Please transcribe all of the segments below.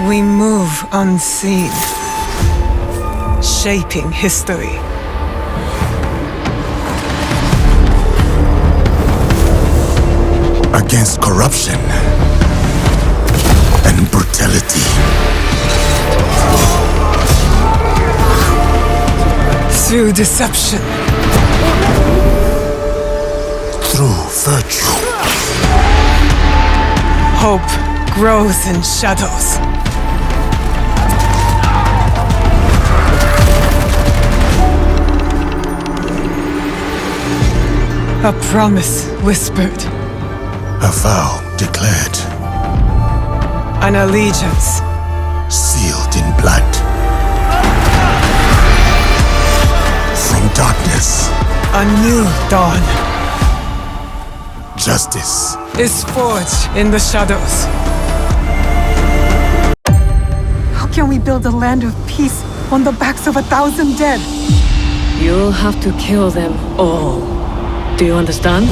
We move unseen, shaping history. Against corruption and brutality. Through deception. Through virtue. Hope grows in shadows. A promise whispered. A vow declared. An allegiance sealed in blood. From darkness. A new dawn. Justice is forged in the shadows. How can we build a land of peace on the backs of 1,000 dead? You'll have to kill them all. Do you understand?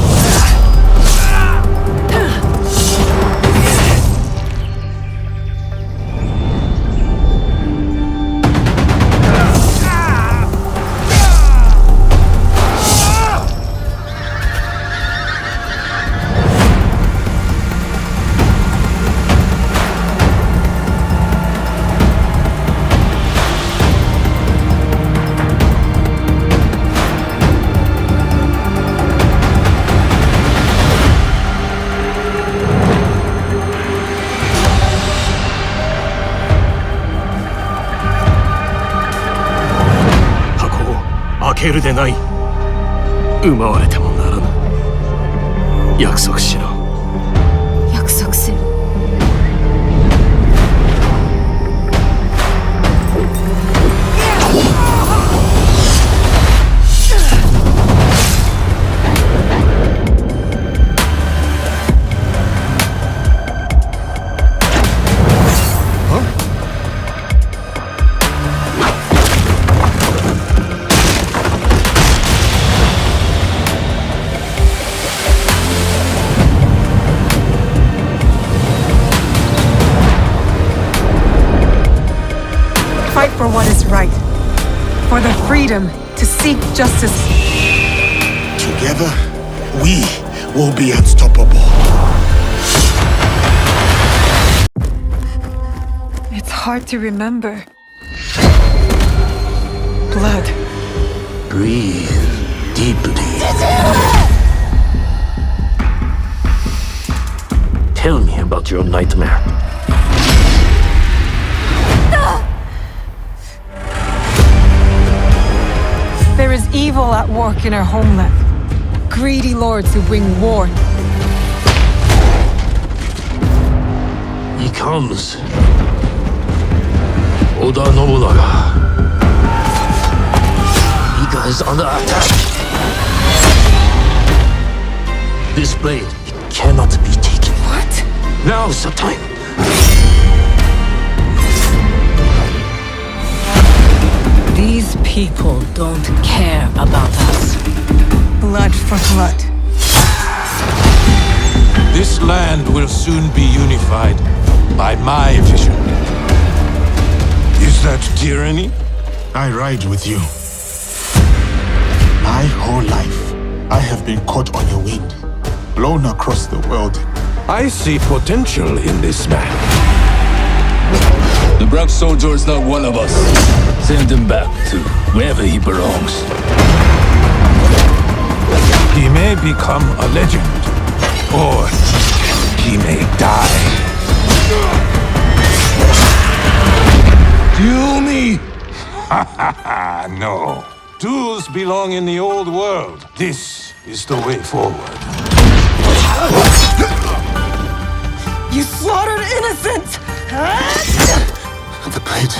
開けるでない。奪われてもならぬ。約束しろ。約束する。Fight for what is right. For the freedom to seek justice. Together, we will be unstoppable. It's hard to remember. Blood. Breathe deeply. Tell me about your nightmare. There is evil at work in our homeland. Greedy lords who bring war. He comes. Oda Nobunaga. Iga is under attack. This blade, it cannot be taken. What? Now's the time. These people don't care about us. Blood for blood. This land will soon be unified by my vision. Is that tyranny? I ride with you. My whole life, I have been caught on your wind, blown across the world. I see potential in this man. The black soldier is not one of us. Send him back to wherever he belongs. He may become a legend, or he may die. Kill me? No. Tools belong in the old world. This is the way forward. You slaughtered innocents! The blade.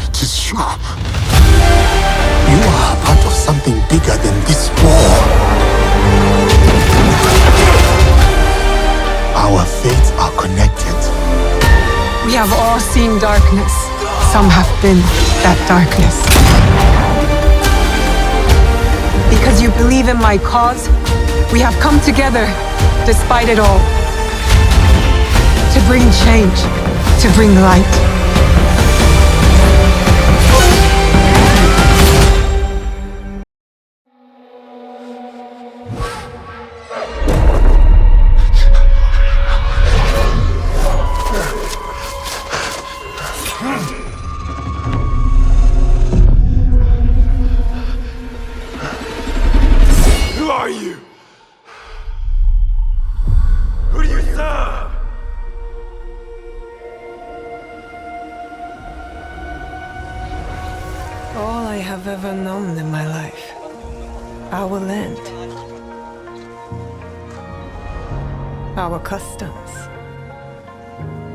It is you. You are part of something bigger than this war. Our fates are connected. We have all seen darkness. Some have been that darkness. Because you believe in my cause, we have come together, despite it all. To bring change, to bring light. Who are you? Who do you serve? All I have ever known in my life. Our land. Our customs.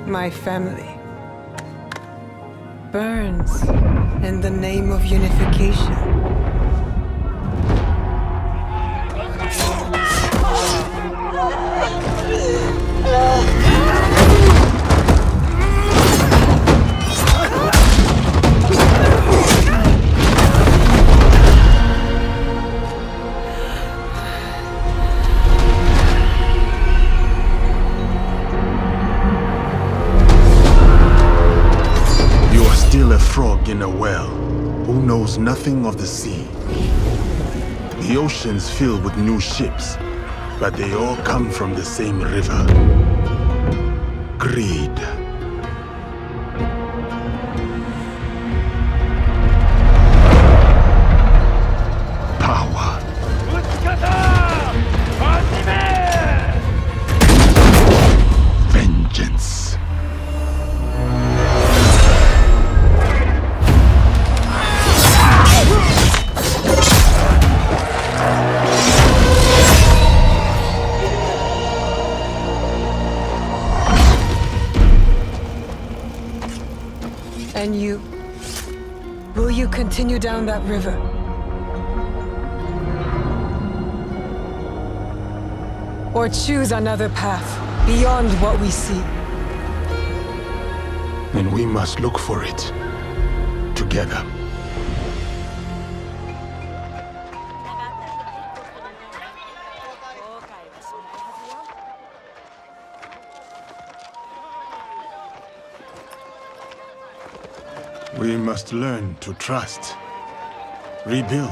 My family. Burns in the name of unification. Still a frog in a well, who knows nothing of the sea. The ocean's filled with new ships, but they all come from the same river. Greed. Power. Vengeance. And you? Will you continue down that river? Or choose another path beyond what we see? And we must look for it together. We must learn to trust, rebuild.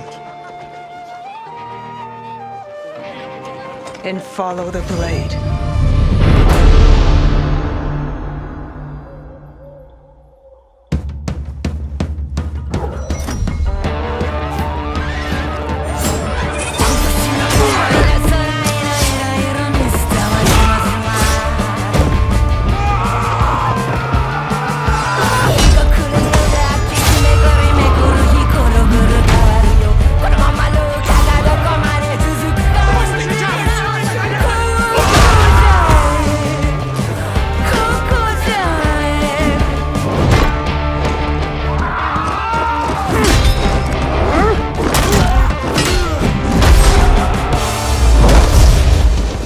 And follow the blade.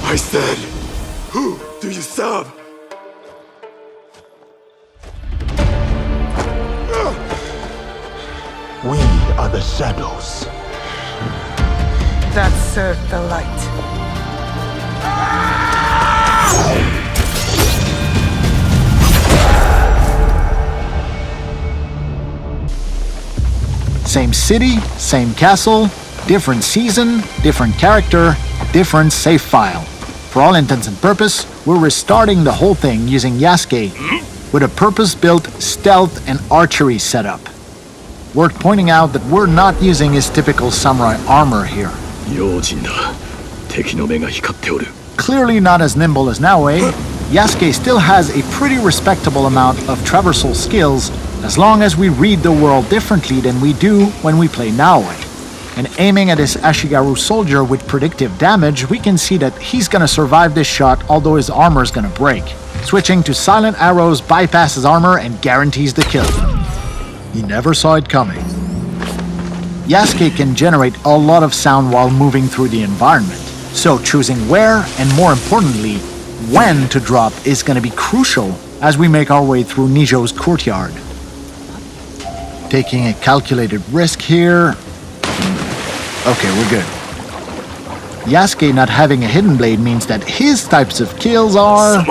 I said, who do you serve? We are the shadows. That served the light. Same city, same castle, different season, different character, different save file. For all intents and purpose, we're restarting the whole thing using Yasuke with a purpose-built stealth and archery setup. Worth pointing out that we're not using his typical samurai armor here. 用心だ。敵の目が光っておる。 Clearly not as nimble as Naoe, Yasuke still has a pretty respectable amount of traversal skills as long as we read the world differently than we do when we play Naoe. And aiming at his Ashigaru soldier with predictive damage, we can see that he's gonna survive this shot although his armor's gonna break. Switching to silent arrows bypasses armor and guarantees the kill. He never saw it coming. Yasuke can generate a lot of sound while moving through the environment, so choosing where and more importantly, when to drop is gonna be crucial as we make our way through Nijo's courtyard. Taking a calculated risk here. Okay, we're good. Yasuke not having a hidden blade means that his types of kills are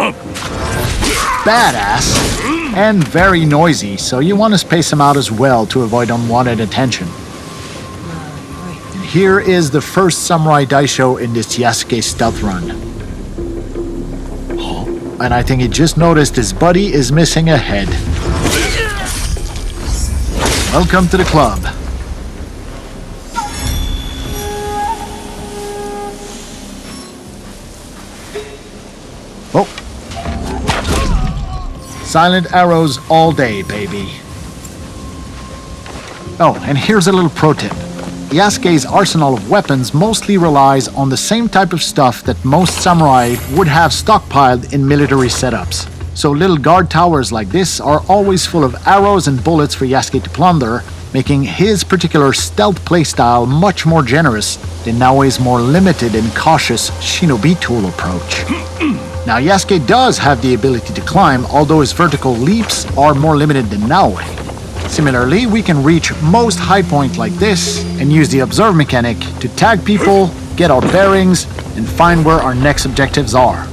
badass and very noisy, so you want to space them out as well to avoid unwanted attention. And here is the first Samurai Daisho in this Yasuke stealth run. And I think he just noticed his buddy is missing a head. Welcome to the club. Oh. Silent arrows all day, baby. Oh, and here's a little pro tip. Yasuke's arsenal of weapons mostly relies on the same type of stuff that most samurai would have stockpiled in military setups. So little guard towers like this are always full of arrows and bullets for Yasuke to plunder, making his particular stealth playstyle much more generous than Naoe's more limited and cautious shinobi tool approach. Now Yasuke does have the ability to climb, although his vertical leaps are more limited than Naoe. Similarly, we can reach most high points like this and use the observe mechanic to tag people, get our bearings, and find where our next objectives are.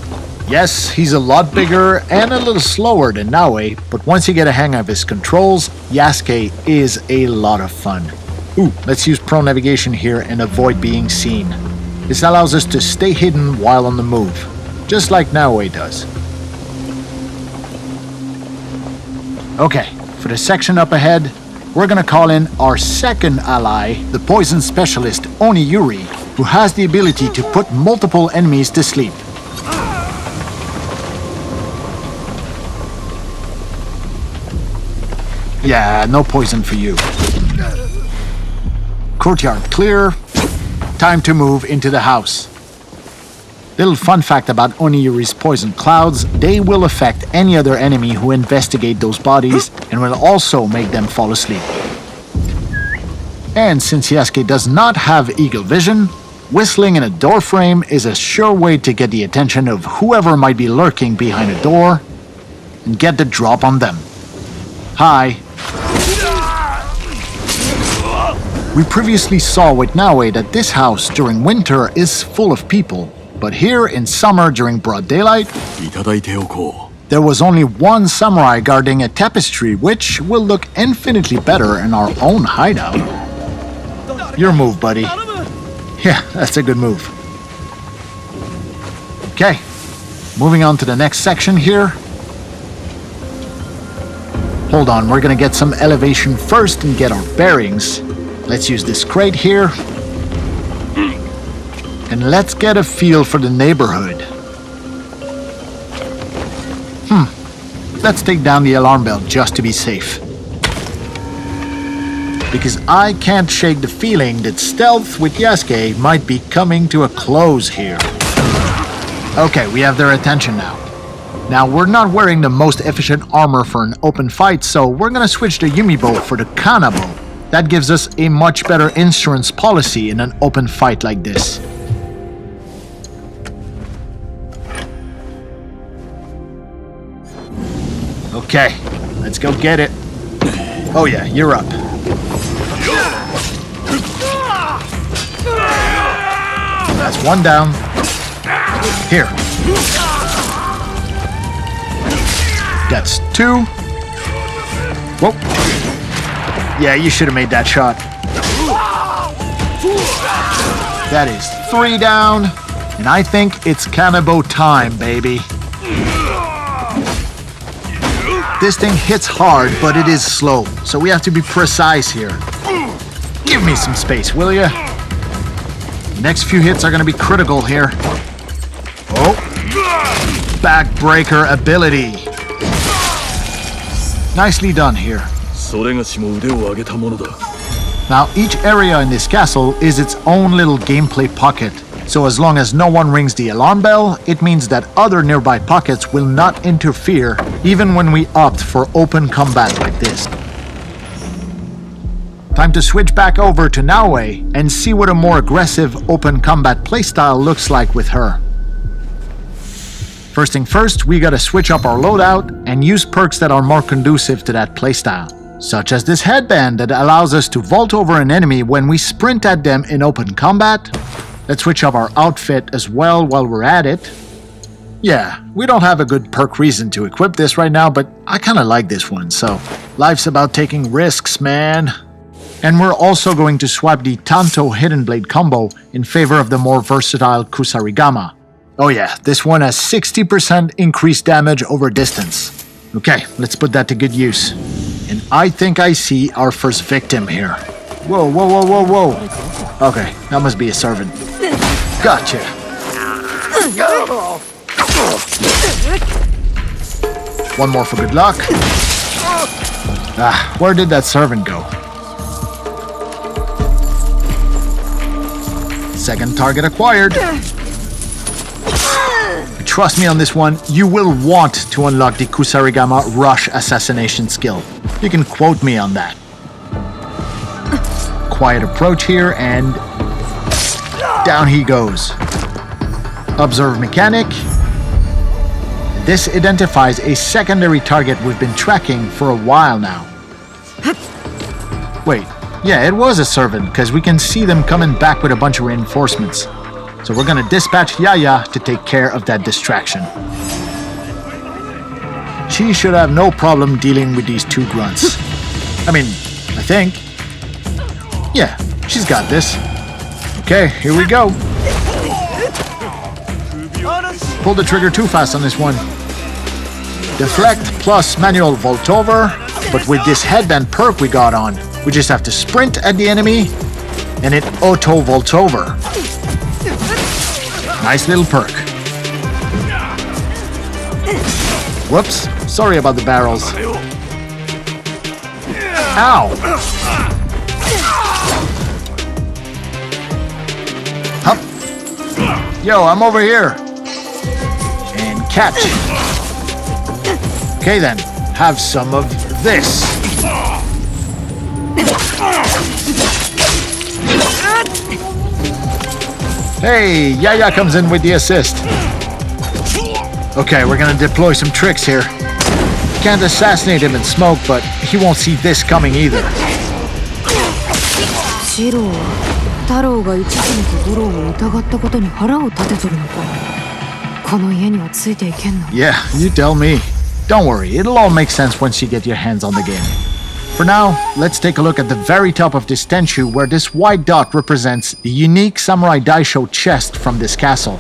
Yes, he's a lot bigger and a little slower than Naoe, but once you get a hang of his controls, Yasuke is a lot of fun. Ooh, let's use pro navigation here and avoid being seen. This allows us to stay hidden while on the move, just like Naoe does. Okay. For the section up ahead, we're gonna call in our second ally, the poison specialist Oniyuri, who has the ability to put multiple enemies to sleep. Yeah, no poison for you. Courtyard clear. Time to move into the house. Little fun fact about Oniyuri's poison clouds, they will affect any other enemy who investigate those bodies and will also make them fall asleep. And since Yasuke does not have eagle vision, whistling in a door frame is a sure way to get the attention of whoever might be lurking behind a door and get the drop on them. Hi. We previously saw with Naoe that this house during winter is full of people. But here in summer during broad daylight, there was only one samurai guarding a tapestry, which will look infinitely better in our own hideout. Your move, buddy. Yeah, that's a good move. Okay, moving on to the next section here. Hold on, we're gonna get some elevation first and get our bearings. Let's use this crate here. And let's get a feel for the neighborhood. Let's take down the alarm bell just to be safe. Because I can't shake the feeling that stealth with Yasuke might be coming to a close here. Okay, we have their attention now. Now, we're not wearing the most efficient armor for an open fight, so we're gonna switch the Yumibo for the Kanabo. That gives us a much better insurance policy in an open fight like this. Okay, let's go get it. Oh yeah, you're up. That's one down. Here. That's two. Whoa. Yeah, you should have made that shot. That is three down. And I think it's Kanabo time, baby. This thing hits hard, but it is slow, so we have to be precise here. Give me some space, will ya? Next few hits are gonna be critical here. Oh! Backbreaker ability. Nicely done here. Now, each area in this castle is its own little gameplay pocket. So as long as no one rings the alarm bell, it means that other nearby pockets will not interfere, even when we opt for open combat like this. Time to switch back over to Naoe and see what a more aggressive open combat playstyle looks like with her. First thing first, we gotta switch up our loadout and use perks that are more conducive to that playstyle, such as this headband that allows us to vault over an enemy when we sprint at them in open combat. Let's switch up our outfit as well while we're at it. Yeah, we don't have a good perk reason to equip this right now, but I kinda like this one, so life's about taking risks, man. And we're also going to swap the Tanto Hidden Blade combo in favor of the more versatile Kusarigama. Oh yeah, this one has 60% increased damage over distance. Okay, let's put that to good use. And I think I see our first victim here. Whoa, whoa, whoa, whoa, whoa. Okay, that must be a servant. Gotcha. One more for good luck. Ah, where did that servant go? Second target acquired. Trust me on this one, you will want to unlock the Kusarigama Rush Assassination skill. You can quote me on that. Quiet approach here, and down he goes. Observe mechanic. This identifies a secondary target we've been tracking for a while now. Wait, yeah, it was a servant, because we can see them coming back with a bunch of reinforcements. So we're gonna dispatch Yaya to take care of that distraction. She should have no problem dealing with these two grunts. I mean, I think. Yeah, she's got this. Okay, here we go. Pull the trigger too fast on this one. Deflect plus manual vault over, but with this headband perk we got on, we just have to sprint at the enemy and it auto vaults over. Nice little perk. Whoops, sorry about the barrels. Ow! Hup. Yo, I'm over here. And catch. Okay then, have some of this. Hey, Yaya comes in with the assist. Okay, we're gonna deploy some tricks here. Can't assassinate him in smoke, but he won't see this coming either. Yeah, you tell me. Don't worry, it'll all make sense once you get your hands on the game. For now, let's take a look at the very top of this Tenchu, where this white dot represents the unique Samurai Daisho chest from this castle.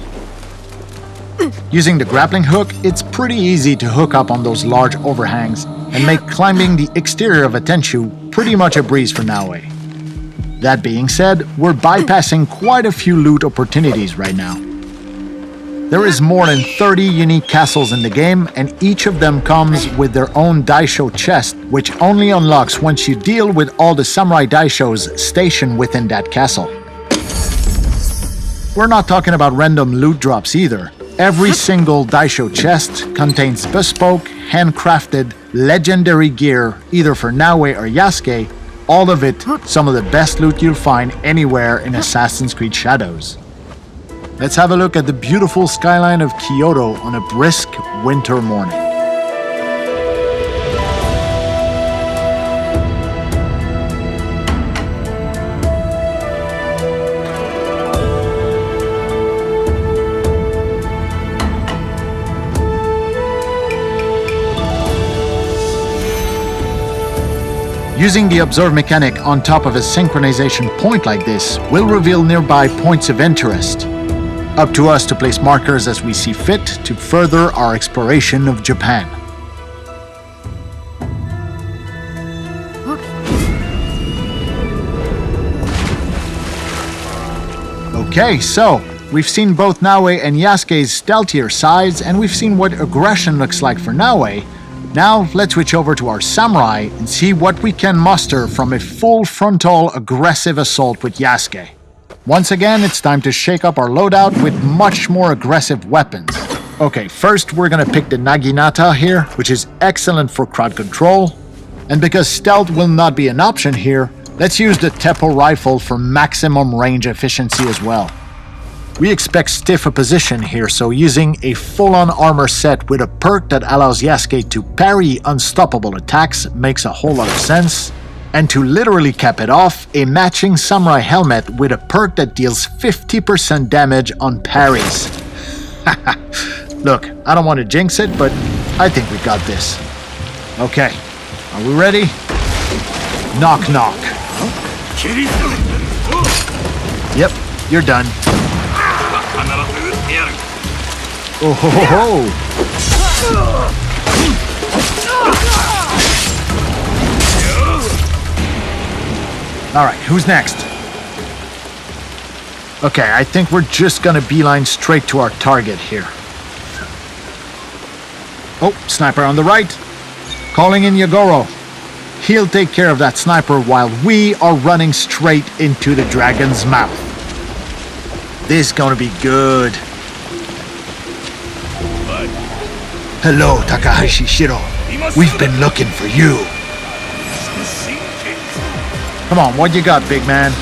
Using the grappling hook, it's pretty easy to hook up on those large overhangs and make climbing the exterior of a Tenchu pretty much a breeze for Naoe. That being said, we're bypassing quite a few loot opportunities right now. There is more than 30 unique castles in the game, and each of them comes with their own Daisho chest, which only unlocks once you deal with all the Samurai Daishos stationed within that castle. We're not talking about random loot drops either. Every single Daisho chest contains bespoke, handcrafted, legendary gear, either for Naoe or Yasuke, all of it some of the best loot you'll find anywhere in Assassin's Creed Shadows. Let's have a look at the beautiful skyline of Kyoto on a brisk winter morning. Using the observe mechanic on top of a synchronization point like this will reveal nearby points of interest. Up to us to place markers as we see fit to further our exploration of Japan. Okay, so we've seen both Naoe and Yasuke's stealthier sides, and we've seen what aggression looks like for Naoe. Now let's switch over to our samurai and see what we can muster from a full frontal aggressive assault with Yasuke. Once again, it's time to shake up our loadout with much more aggressive weapons. Okay, first we're gonna pick the Naginata here, which is excellent for crowd control. And because stealth will not be an option here, let's use the Teppo rifle for maximum range efficiency as well. We expect stiff opposition here, so using a full-on armor set with a perk that allows Yasuke to parry unstoppable attacks makes a whole lot of sense. And to literally cap it off, a matching samurai helmet with a perk that deals 50% damage on parries. Look, I don't want to jinx it, but I think we got this. Okay, are we ready? Knock, knock. Yep, you're done. Oh ho ho ho! Alright, who's next? Okay, I think we're just gonna beeline straight to our target here. Oh, sniper on the right. Calling in Yagoro. He'll take care of that sniper while we are running straight into the dragon's mouth. This is gonna be good. Hello, Takahashi Shiro. We've been looking for you. Come on, what you got, big man?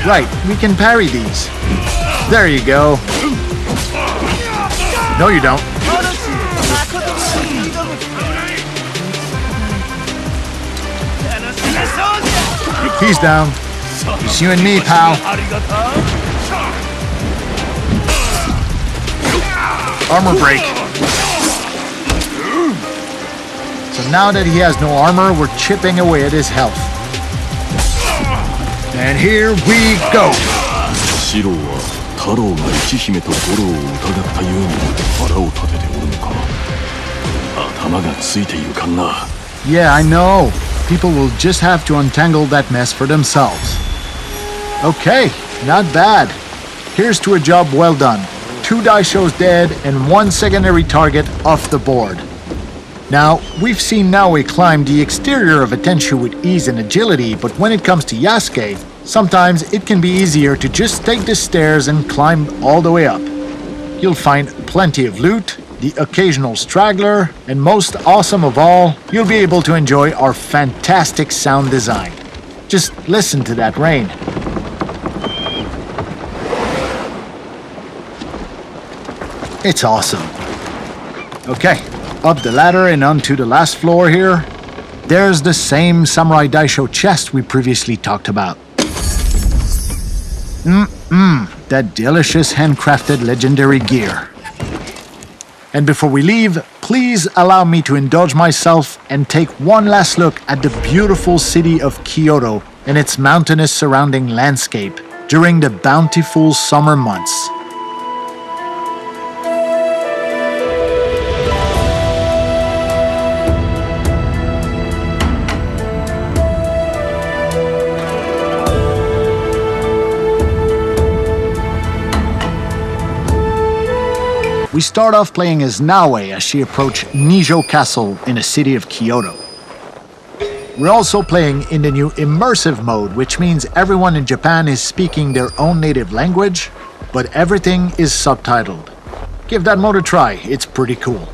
Right, we can parry these. There you go. No, you don't. He's down. It's you and me, pal. Armor break. So now that he has no armor, we're chipping away at his health. And here we go. シロは太郎が一姫と五郎を疑ったゆえに腹を立てておるのか。頭がついているかな。Yeah, I know. People will just have to untangle that mess for themselves. Okay, not bad. Here's to a job well done. 2 daishos dead and 1 secondary target off the board. Now, we've seen Naoe climb the exterior of a Tenshu with ease and agility, but when it comes to Yasuke, sometimes it can be easier to just take the stairs and climb all the way up. You'll find plenty of loot, the occasional straggler, and most awesome of all, you'll be able to enjoy our fantastic sound design. Just listen to that rain. It's awesome. Okay, up the ladder and onto the last floor here. There's the same Samurai Daisho chest we previously talked about. That delicious handcrafted legendary gear. And before we leave, please allow me to indulge myself and take one last look at the beautiful city of Kyoto and its mountainous surrounding landscape during the bountiful summer months. We start off playing as Naoe as she approached Nijo Castle in the city of Kyoto. We're also playing in the new immersive mode, which means everyone in Japan is speaking their own native language, but everything is subtitled. Give that mode a try, it's pretty cool.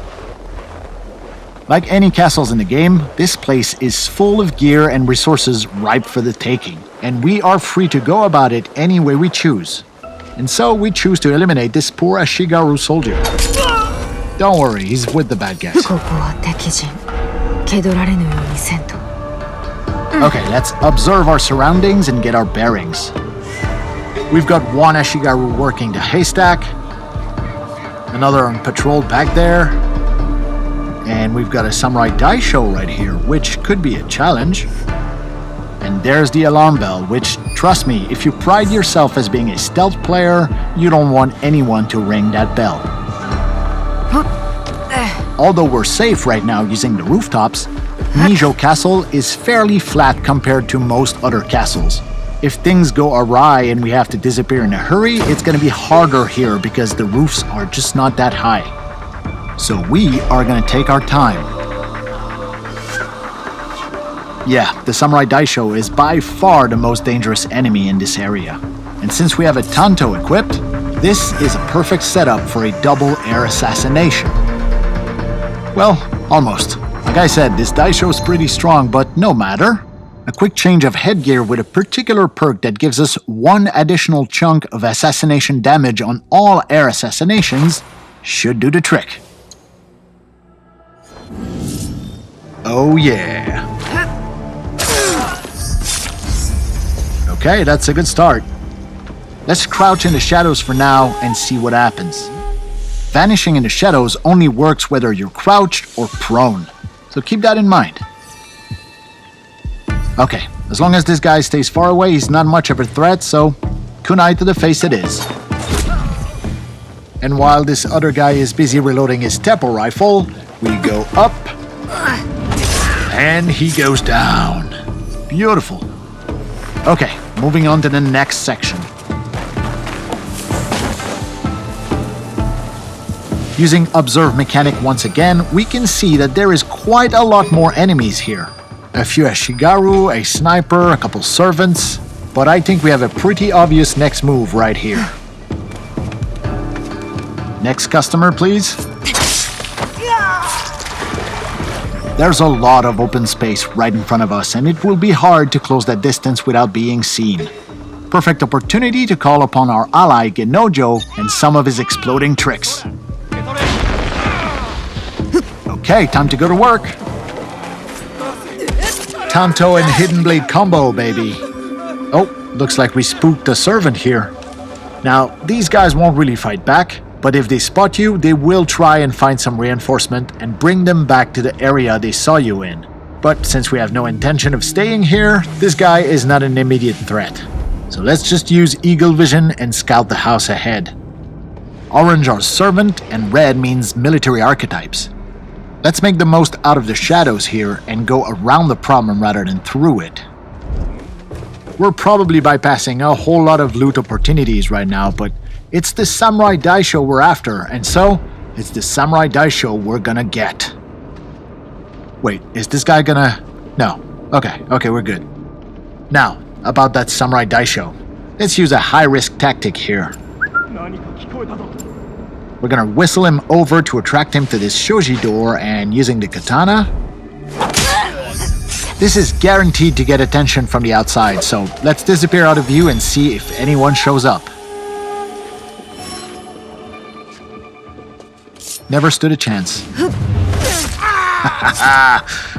Like any castles in the game, this place is full of gear and resources ripe for the taking, and we are free to go about it any way we choose. And so we choose to eliminate this poor Ashigaru soldier. Don't worry, he's with the bad guys. Okay, let's observe our surroundings and get our bearings. We've got one Ashigaru working the haystack, another on patrol back there, and we've got a Samurai Daisho right here, which could be a challenge. And there's the alarm bell, which, trust me, if you pride yourself as being a stealth player, you don't want anyone to ring that bell. Although we're safe right now using the rooftops, Nijo Castle is fairly flat compared to most other castles. If things go awry and we have to disappear in a hurry, it's going to be harder here because the roofs are just not that high. So we are going to take our time. Yeah, the Samurai Daisho is by far the most dangerous enemy in this area. And since we have a Tanto equipped, this is a perfect setup for a double air assassination. Well, almost. Like I said, this Daisho is pretty strong, but no matter. A quick change of headgear with a particular perk that gives us 1 additional chunk of assassination damage on all air assassinations should do the trick. Oh yeah. Okay, that's a good start. Let's crouch in the shadows for now and see what happens. Vanishing in the shadows only works whether you're crouched or prone, so keep that in mind. Okay, as long as this guy stays far away, he's not much of a threat, so kunai to the face it is. And while this other guy is busy reloading his tempo rifle, we go up, and he goes down. Beautiful. Okay, moving on to the next section. Using Observe Mechanic once again, we can see that there is quite a lot more enemies here. A few Ashigaru, a sniper, a couple servants, but I think we have a pretty obvious next move right here. Next customer, please. There's a lot of open space right in front of us, and it will be hard to close that distance without being seen. Perfect opportunity to call upon our ally Genojo and some of his exploding tricks. Okay, time to go to work. Tanto and Hidden Blade combo, baby. Oh, looks like we spooked a servant here. Now, these guys won't really fight back, but if they spot you, they will try and find some reinforcement and bring them back to the area they saw you in. But since we have no intention of staying here, this guy is not an immediate threat. So let's just use Eagle Vision and scout the house ahead. Orange are servant and red means military archetypes. Let's make the most out of the shadows here and go around the problem rather than through it. We're probably bypassing a whole lot of loot opportunities right now, but it's the Samurai Daisho we're after, and so it's the Samurai Daisho we're gonna get. Wait, is this guy gonna... No. Okay, we're good. Now, about that Samurai Daisho. Let's use a high-risk tactic here. We're gonna whistle him over to attract him to this shoji door, and using the katana... This is guaranteed to get attention from the outside, so let's disappear out of view and see if anyone shows up. Never stood a chance.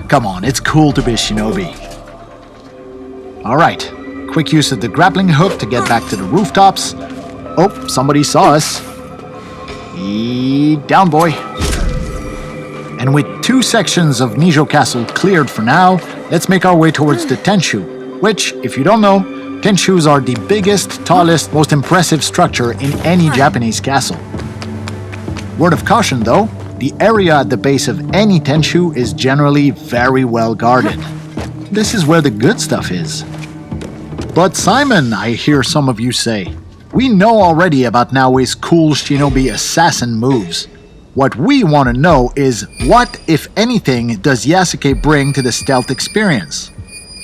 Come on, it's cool to be a shinobi. Alright, quick use of the grappling hook to get back to the rooftops. Oh, somebody saw us. Down, boy. And with 2 sections of Nijo Castle cleared for now, let's make our way towards the Tenshu, which, if you don't know, Tenshus are the biggest, tallest, most impressive structure in any Japanese castle. Word of caution though, the area at the base of any Tenshu is generally very well guarded. This is where the good stuff is. But Simon, I hear some of you say, we know already about Naoe's cool shinobi assassin moves. What we want to know is what, if anything, does Yasuke bring to the stealth experience?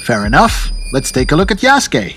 Fair enough, let's take a look at Yasuke.